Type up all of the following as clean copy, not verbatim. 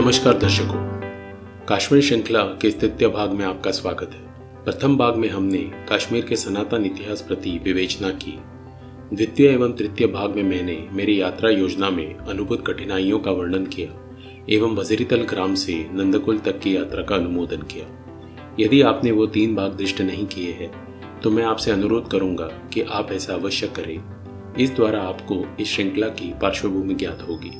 नमस्कार दर्शकों, कश्मीर श्रृंखला के इस तृतीय भाग में आपका स्वागत है। प्रथम भाग में हमने कश्मीर के सनातन इतिहास प्रति विवेचना की। द्वितीय एवं तृतीय भाग में मैंने मेरी यात्रा योजना में अनुभूत कठिनाइयों का वर्णन किया एवं वजीरीतल ग्राम से नंदकुल तक की यात्रा का अनुमोदन किया। यदि आपने वो 3 भाग दृष्ट नहीं किए हैं तो मैं आपसे अनुरोध करूंगा कि आप ऐसा अवश्य करें। इस द्वारा आपको इस श्रृंखला की पार्श्वभूमि ज्ञात होगी।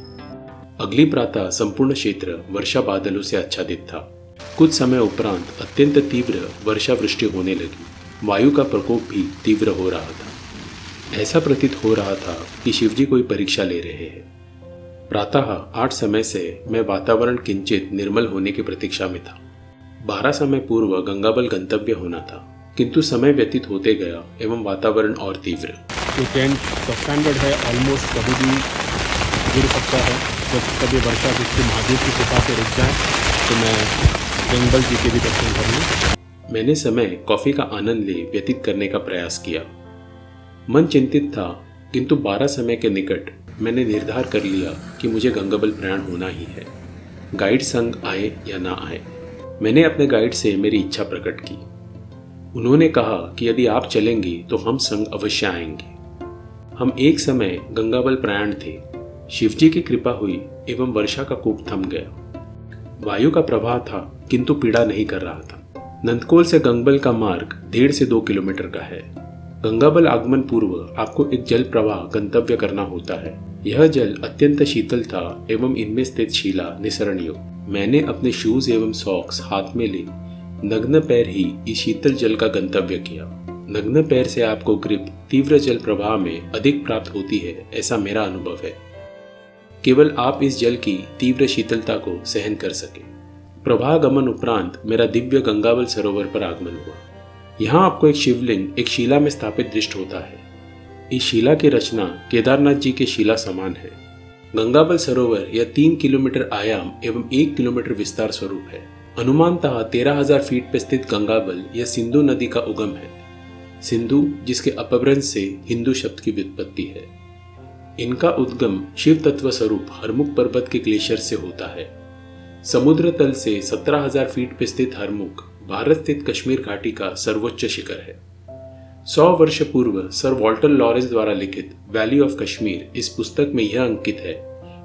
अगली प्रातः संपूर्ण क्षेत्र वर्षा बादलों से आच्छादित था। कुछ समय उपरांत अत्यंत तीव्र वर्षा वृष्टि होने लगी। वायु का प्रकोप भी तीव्र हो रहा था। ऐसा प्रतीत हो रहा था कि शिवजी कोई परीक्षा ले रहे हैं। प्रातः 8 समय से मैं वातावरण किंचित निर्मल होने की प्रतीक्षा में था। 12 समय पूर्व गंगाबल गंतव्य होना था, किंतु समय व्यतीत होते गया एवं वातावरण और तीव्र। टेंट सबस्टैंडर्ड है, ऑलमोस्ट कभी भी गिर सकता है। जब कभी वर्षा वृष्टि महादेव की कृपा से रुक जाए तो मैं जंगल जी के भी दर्शन कर लूँ। मैंने समय कॉफी का आनंद ले व्यतीत करने का प्रयास किया। मन चिंतित था, किंतु 12 समय के निकट मैंने निर्धार कर लिया कि मुझे गंगाबल प्रयाण होना ही है, गाइड संग आए या ना आए। मैंने अपने गाइड से मेरी इच्छा प्रकट की। उन्होंने कहा कि यदि आप चलेंगी तो हम संग अवश्य आएंगे। हम एक समय गंगाबल प्रयाण थे। शिवजी की कृपा हुई एवं वर्षा का कोप थम गया। वायु का प्रवाह था, किंतु पीड़ा नहीं कर रहा था। नंदकोल से गंगाबल का मार्ग 1.5 से 2 किलोमीटर का है। गंगाबल आगमन पूर्व आपको एक जल प्रवाह गंतव्य करना होता है। यह जल अत्यंत शीतल था एवं इनमें स्थित शिला निसरण योग्य। मैंने अपने शूज एवं सॉक्स हाथ में ले नग्न पैर ही इस शीतल जल का गंतव्य किया। नग्न पैर से आपको ग्रिप तीव्र जल प्रवाह में अधिक प्राप्त होती है, ऐसा मेरा अनुभव है। केवल आप इस जल की तीव्र शीतलता को सहन कर सके। प्रवाह गमन उपरांत मेरा दिव्य गंगाबल सरोवर पर आगमन हुआ। यहाँ आपको एक शिवलिंग एक शिला में स्थापित दृष्ट होता है। इस शिला की रचना केदारनाथ जी के शिला समान है। गंगाबल सरोवर यह 3 किलोमीटर आयाम एवं 1 किलोमीटर विस्तार स्वरूप है। अनुमानतः 13,000 फीट पर स्थित गंगाबल यह सिंधु नदी का उगम है। सिंधु जिसके अपभ्रंश से हिंदू शब्द की व्युत्पत्ति है। इनका उद्गम शिव तत्व स्वरूप हरमुख पर्वत के ग्लेशियर से होता है। समुद्र तल से 17,000 फीट पर स्थित हरमुख भारत स्थित कश्मीर घाटी का सर्वोच्च शिखर है। 100 वर्ष पूर्व सर वॉल्टर लॉरेंस द्वारा लिखित वैली ऑफ कश्मीर इस पुस्तक में यह अंकित है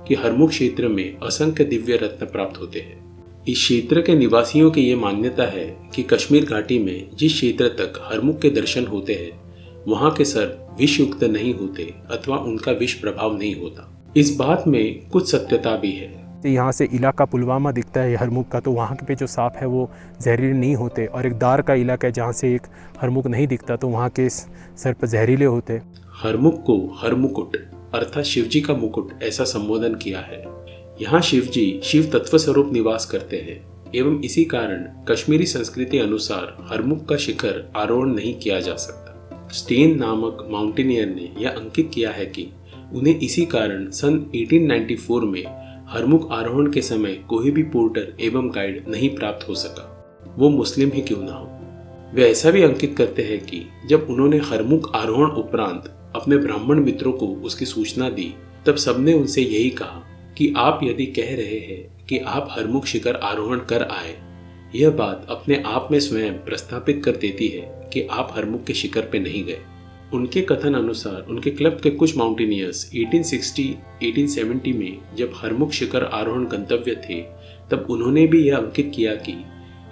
कि हरमुख क्षेत्र में असंख्य दिव्य रत्न प्राप्त होते हैं। इस क्षेत्र के निवासियों की यह मान्यता है कि कश्मीर घाटी में जिस क्षेत्र तक हरमुख के दर्शन होते हैं वहां के सर्प विष युक्त नहीं होते अथवा उनका विष प्रभाव नहीं होता। इस बात में कुछ सत्यता भी है। यहाँ से इलाका पुलवामा दिखता है हरमुख का, तो वहाँ पे जो सांप है वो जहरीले नहीं होते। और एक दार का इलाका है जहाँ से एक हरमुख नहीं दिखता, तो वहाँ के सर्प जहरीले होते। हरमुख को हरमुकुट अर्थात शिवजी का मुकुट ऐसा संबोधन किया है। यहाँ शिवजी शिव तत्व स्वरूप निवास करते हैं एवं इसी कारण कश्मीरी संस्कृति अनुसार हरमुख का शिखर आरोहण नहीं किया जा सकता। स्टेन नामक माउंटेनियर ने यह अंकित किया है कि उन्हें इसी कारण सन 1894 में हरमुख आरोहण के समय कोई भी पोर्टर एवं गाइड नहीं प्राप्त हो सका, वो मुस्लिम ही क्यों ना हो। वे ऐसा भी अंकित करते हैं कि जब उन्होंने हरमुख आरोहण उपरांत अपने ब्राह्मण मित्रों को उसकी सूचना दी, तब सबने उनसे यही कहा कि आप यदि कह रहे हैं कि आप हरमुख शिखर आरोहण कर आए, यह बात अपने आप में स्वयं प्रस्थापित कर देती है कि आप हरमुख के शिखर पे नहीं गए। उनके कथन अनुसार उनके क्लब के कुछ माउंटेनियर्स 1860-1870 में जब हरमुख शिखर आरोहण गंतव्य थे, तब उन्होंने भी यह अंकित किया कि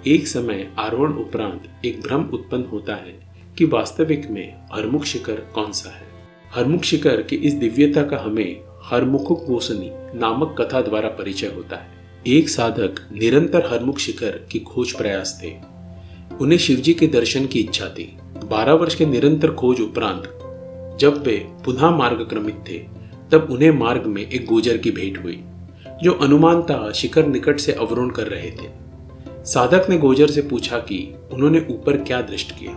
एक समय आरोहण उपरांत एक भ्रम उत्पन्न होता है कि वास्तविक में हरमुख शिखर कौन सा है। हरमुख शिखर की इस दिव्यता का हमें हरमुखुक गोसनी नामक कथा द्वारा परिचय होता है। एक साधक निरंतर हरमुख शिखर की खोज प्रयास थे। उन्हें शिवजी के दर्शन की इच्छा थी। 12 वर्ष के निरंतर खोज उपरांत जब वे पुनः मार्गक्रमित थे, तब उन्हें मार्ग में एक गोजर की भेंट हुई जो अनुमानतः शिखर निकट से अवरोहण कर रहे थे। साधक ने गोजर से पूछा कि उन्होंने ऊपर क्या दृष्ट किया।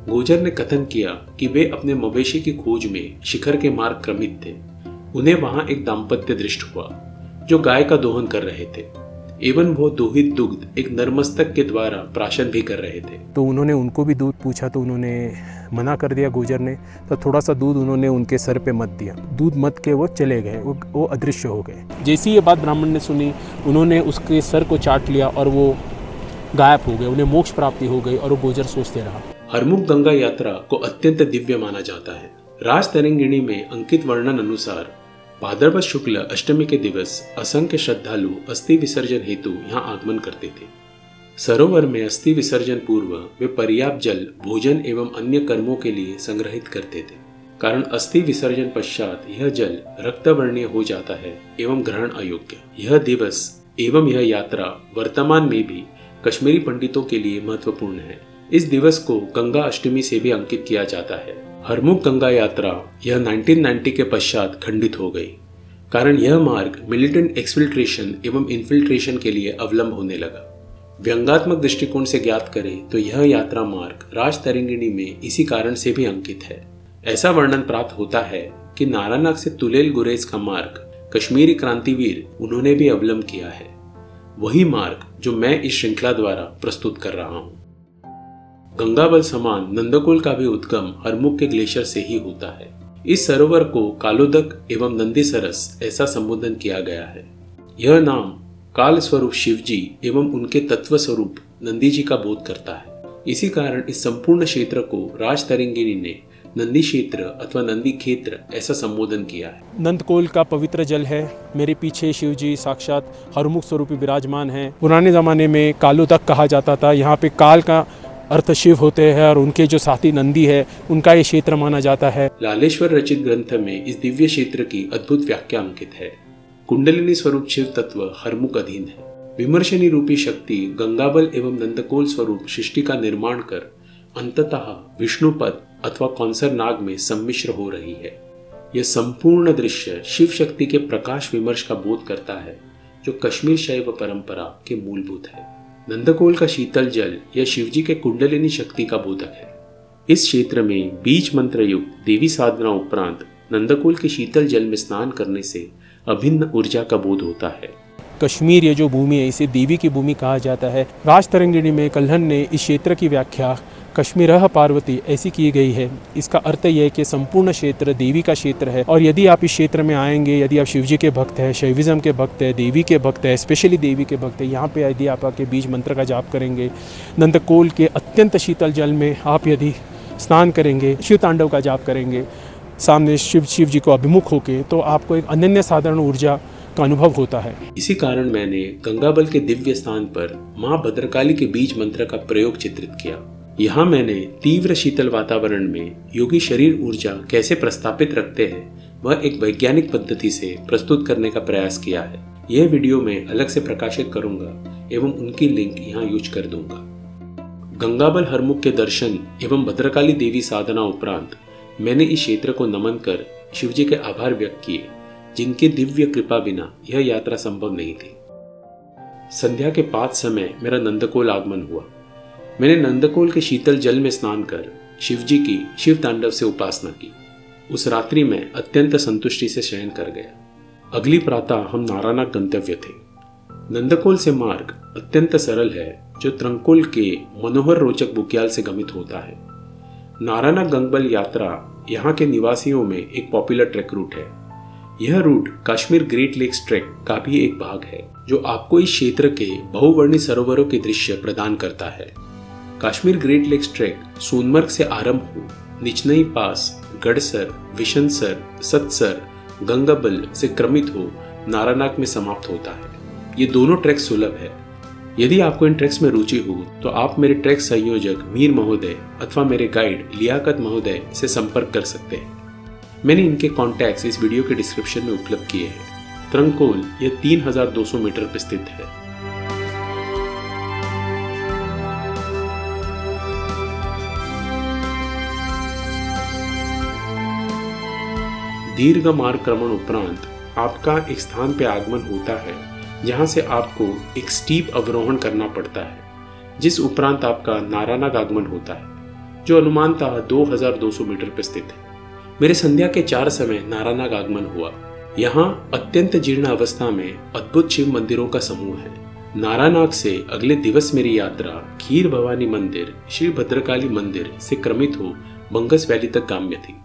गोजर ने कथन किया कि वे अपने मवेशी की खोज में शिखर के मार्ग क्रमित थे। उन्हें वहां एक दाम्पत्य दृष्ट हुआ जो गाय का दोहन कर रहे थे एवं वो दोहित दुग्ध एक नरमस्तक के द्वारा प्राशन भी कर रहे थे। तो उन्होंने उनको भी दूध पूछा, तो उन्होंने मना कर दिया गुजर ने, तो थोड़ा सा दूध उन्होंने उनके सर पे मत दिया। दूध मत के वो चले गए, वो अदृश्य हो गए। जैसी ये बात ब्राह्मण ने सुनी, उन्होंने उसके सर को चाट लिया और वो गायब हो गए। उन्हें मोक्ष प्राप्ति हो गई और वो गुजर सोचते रहा। हरमुख गंगा यात्रा को अत्यंत दिव्य माना जाता है। राज तरंगिणी में अंकित वर्णन अनुसार भाद्रपद शुक्ल अष्टमी के दिवस असंख्य श्रद्धालु अस्थि विसर्जन हेतु यहाँ आगमन करते थे। सरोवर में अस्थि विसर्जन पूर्व वे पर्याप्त जल, भोजन एवं अन्य कर्मों के लिए संग्रहित करते थे। कारण अस्थि विसर्जन पश्चात यह जल रक्तवर्णीय हो जाता है एवं ग्रहण अयोग्य। यह दिवस एवं यह यात्रा वर्तमान में भी कश्मीरी पंडितों के लिए महत्वपूर्ण है। इस दिवस को गंगा अष्टमी से भी अंकित किया जाता है। हरमुख गंगा यात्रा यह 1990 के पश्चात खंडित हो गई, कारण यह मार्ग मिलिटेंट एक्सफिल्ट्रेशन एवं इन्फिल्ट्रेशन के लिए अवलंब होने लगा। व्यंग्यात्मक दृष्टिकोण से ज्ञात करें तो यह यात्रा मार्ग राज तरंगिणी में इसी कारण से भी अंकित है। ऐसा वर्णन प्राप्त होता है कि नारानाग से तुलेल गुरेज का मार्ग कश्मीरी क्रांतिवीर उन्होंने भी अवलंब किया है, वही मार्ग जो मैं इस श्रृंखला द्वारा प्रस्तुत कर रहा हूँ। गंगाबल समान नंदकोल का भी उद्गम हरमुख के ग्लेशियर से ही होता है। इस सरोवर को कालोदक एवं नंदी सरस ऐसा संबोधन किया गया है। यह नाम काल स्वरूप शिवजी एवं उनके तत्व स्वरूप नंदी जी का बोध करता है। इसी कारण इस संपूर्ण क्षेत्र को राज तरंगिणी ने नंदी क्षेत्र अथवा नंदी क्षेत्र ऐसा संबोधन किया है। नंदकोल का पवित्र जल है। मेरे पीछे शिवजी साक्षात हरमुख स्वरूपी विराजमान हैं। पुराने ज़माने में कालोदक कहा जाता था। यहाँ पे काल का अर्थ शिव होते हैं और उनके जो साथी नंदी है उनका ये क्षेत्र माना जाता है। लालेश्वर रचित ग्रंथ में इस दिव्य क्षेत्र की अद्भुत व्याख्या अंकित है। कुंडलिनी स्वरूप शिव तत्व हरमुख अधीन है। विमर्शनी रूपी शक्ति गंगाबल एवं नंदकोल स्वरूप सृष्टि का निर्माण कर अंततः विष्णुपद अथवा कौंसर नाग में सम्मिश्र हो रही है। यह संपूर्ण दृश्य शिव शक्ति के प्रकाश विमर्श का बोध करता है, जो कश्मीर शैव परंपरा के मूलभूत है। नंदकोल का शीतल जल यह शिवजी के कुंडलिनी शक्ति का बोधक है। इस क्षेत्र में बीज मंत्र युक्त देवी साधना उपरांत नंदकोल के शीतल जल में स्नान करने से अभिन्न ऊर्जा का बोध होता है। कश्मीर ये जो भूमि है इसे देवी की भूमि कहा जाता है। राज तरंगिणी में कल्हण ने इस क्षेत्र की व्याख्या कश्मीर पार्वती ऐसी की गई है। इसका अर्थ यह है कि संपूर्ण क्षेत्र देवी का क्षेत्र है और यदि आप इस क्षेत्र में आएंगे, यदि आप शिवजी के भक्त हैं, शैविज्म के भक्त हैं, देवी के भक्त हैं, स्पेशली देवी के भक्त हैं, यहाँ पे यदि आप आके बीज मंत्र का जाप करेंगे, नंदकोल के अत्यंत शीतल जल में आप यदि स्नान करेंगे, शिव तांडव का जाप करेंगे सामने शिव जी को अभिमुख होके, तो आपको एक अनन्य साधारण ऊर्जा का अनुभव होता है। इसी कारण मैंने गंगाबल के दिव्य स्थान पर माँ भद्रकाली के बीज मंत्र का प्रयोग चित्रित किया। यहाँ मैंने तीव्र शीतल वातावरण में योगी शरीर ऊर्जा कैसे प्रस्थापित रखते हैं वह एक वैज्ञानिक पद्धति से प्रस्तुत करने का प्रयास किया है। यह वीडियो मैं अलग से प्रकाशित करूंगा एवं उनकी लिंक यहाँ यूज कर दूंगा। गंगाबल हरमुख के दर्शन एवं भद्रकाली देवी साधना उपरांत मैंने इस क्षेत्र को नमन कर शिवजी के आभार व्यक्त किए, जिनके दिव्य कृपा बिना यह यात्रा संभव नहीं थी। संध्या के 5 समय मेरा नंदकोल आगमन हुआ। मैंने नंदकोल के शीतल जल में स्नान कर शिवजी की शिव तांडव से उपासना की। उस रात्रि में अत्यंत संतुष्टि से शयन कर गया। अगली प्रातः हम नारानाग गंतव्य थे। नंदकोल से मार्ग अत्यंत सरल है, जो त्रंकोल के मनोहर रोचक बुग्याल से गमित होता है। नारानाग गंगबल यात्रा यहाँ के निवासियों में एक पॉपुलर ट्रैक रूट है। यह route Kashmir great lakes track का भी एक भाग है, जो आपको इस क्षेत्र के बहुवर्णीय सरोवरों के दृश्य प्रदान करता है। Kashmir great lakes track Sonamarg से आरंभ हो निचनई पास, गढ़सर, विशनसर, सतसर, गंगाबल से क्रमित हो नारानाग में समाप्त होता है। ये दोनों ट्रैक सुलभ है। यदि आपको इन ट्रैक्स में रुचि हो तो आप मेरे ट्रैक संयोजक मीर महोदय अथवा मेरे गाइड लियाकत महोदय से संपर्क कर सकते हैं। मैंने इनके कॉन्टैक्ट्स इस वीडियो के डिस्क्रिप्शन में उपलब्ध किए हैं। त्रंकोल यह 3200 मीटर पर स्थित है। दीर्घ मार्ग क्रमण उपरांत आपका एक स्थान पे आगमन होता है, जहां से आपको एक स्टीप अवरोहण करना पड़ता है, जिस उपरांत आपका नारानाग आगमन होता है, जो अनुमानतः 2200 मीटर पर स्थित है। मेरे संध्या के 4 समय नारानाग आगमन हुआ। यहाँ अत्यंत जीर्ण अवस्था में अद्भुत शिव मंदिरों का समूह है। नारानाग से अगले दिवस मेरी यात्रा खीर भवानी मंदिर, श्री भद्रकाली मंदिर से क्रमित हो बंगस वैली तक गाम्य थी,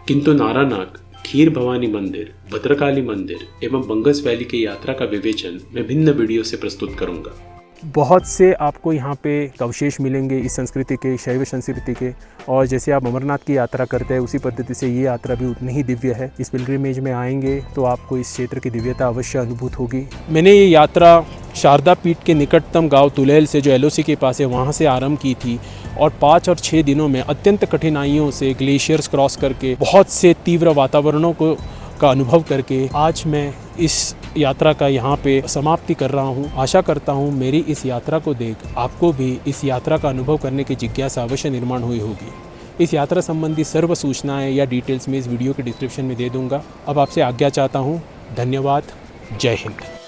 किंतु नारानाथ, खीर भवानी मंदिर, भद्रकाली मंदिर एवं बंगस वैली की यात्रा का विवेचन मैं भिन्न वीडियो से प्रस्तुत करूंगा। बहुत से आपको यहाँ पे अवशेष मिलेंगे इस संस्कृति के, शैव संस्कृति के, और जैसे आप अमरनाथ की यात्रा करते हैं उसी पद्धति से ये यात्रा भी उतनी ही दिव्य है। इस पिलग्रिमेज में आएंगे तो आपको इस क्षेत्र की दिव्यता अवश्य अनुभूत होगी। मैंने ये यात्रा शारदा पीठ के निकटतम गांव तुलैल से, जो एलओसी के पास है, वहाँ से आरंभ की थी और 5 और 6 दिनों में अत्यंत कठिनाइयों से, ग्लेशियर्स क्रॉस करके, बहुत से तीव्र वातावरणों का अनुभव करके आज मैं इस यात्रा का यहाँ पे समाप्ति कर रहा हूँ। आशा करता हूँ मेरी इस यात्रा को देख आपको भी इस यात्रा का अनुभव करने की जिज्ञासा अवश्य निर्माण हुई होगी। इस यात्रा संबंधी सर्व सूचनाएं या डिटेल्स में इस वीडियो के डिस्क्रिप्शन में दे दूँगा। अब आपसे आज्ञा चाहता हूँ। धन्यवाद। जय हिंद।